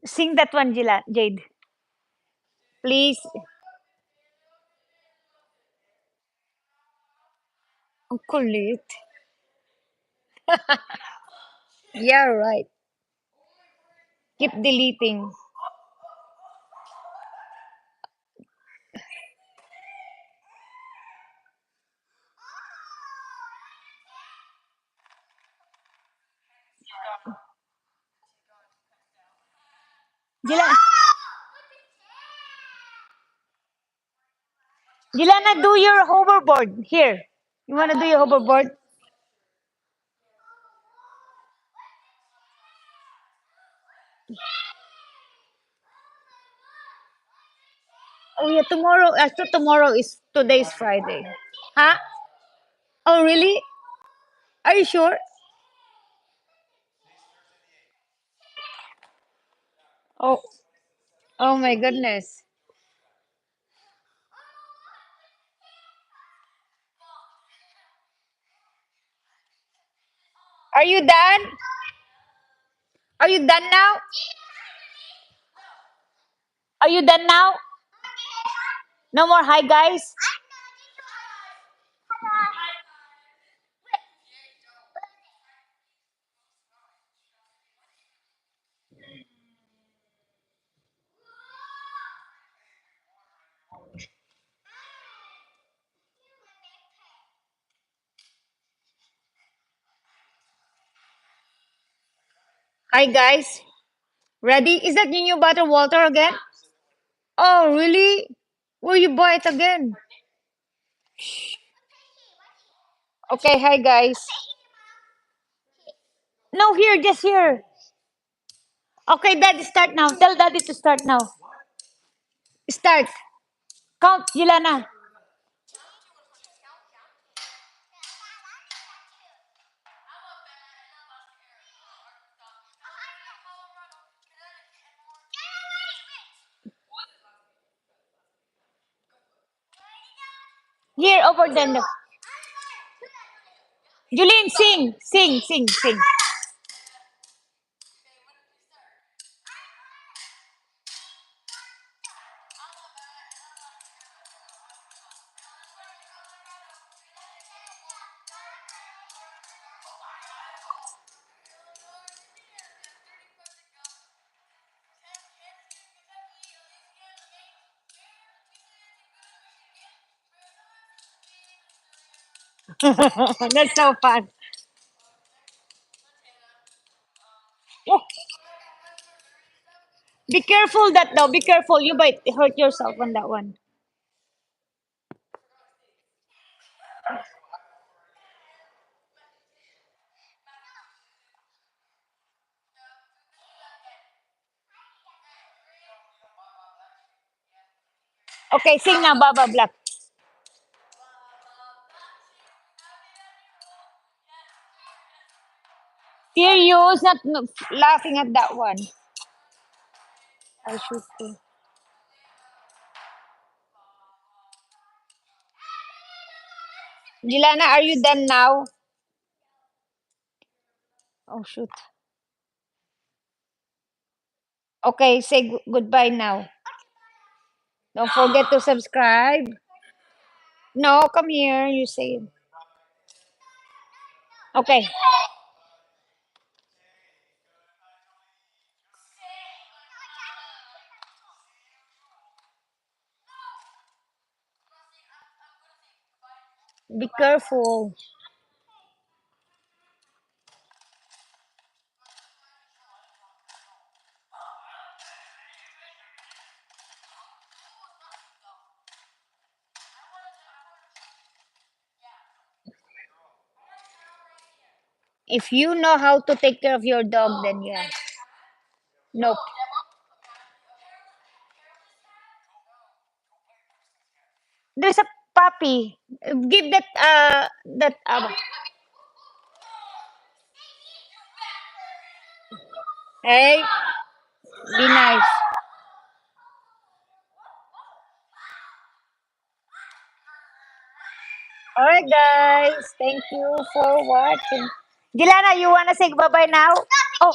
Sing that one, Jade. Please. Ang kulit. Yeah, right. Keep deleting. Jila, Jilana, do your hoverboard. Here. You want to do your hoverboard? Oh, yeah, tomorrow. Actually, tomorrow is today's Friday. Huh? Oh, really? Are you sure? Oh, oh my goodness. Are you done? Are you done now? Are you done now? No more hi, guys. Hi, guys. Ready? Is that your new bottle water again? Oh, really? Where you buy it again? Okay, hi, guys. No, here, just here. Okay, Daddy, start now. Tell Daddy to start now. Start. Count, Yelana. Here, over there. Look. Julene, sing, sing, sing, sing. That's so fun. Oh, be careful that though. Be careful. You might hurt yourself on that one. Okay, sing now, Baba Black. Serious, not laughing at that one. I should say. Jilana, are you done now? Oh, shoot. Okay, say goodbye now. Don't forget to subscribe. No, come here. You say it. Okay. Be careful. If you know how to take care of your dog, then yeah. Nope. There's a puppy. Give that. Hey, be nice. Alright, guys. Thank you for watching. Jilana, you wanna say bye bye now? Oh,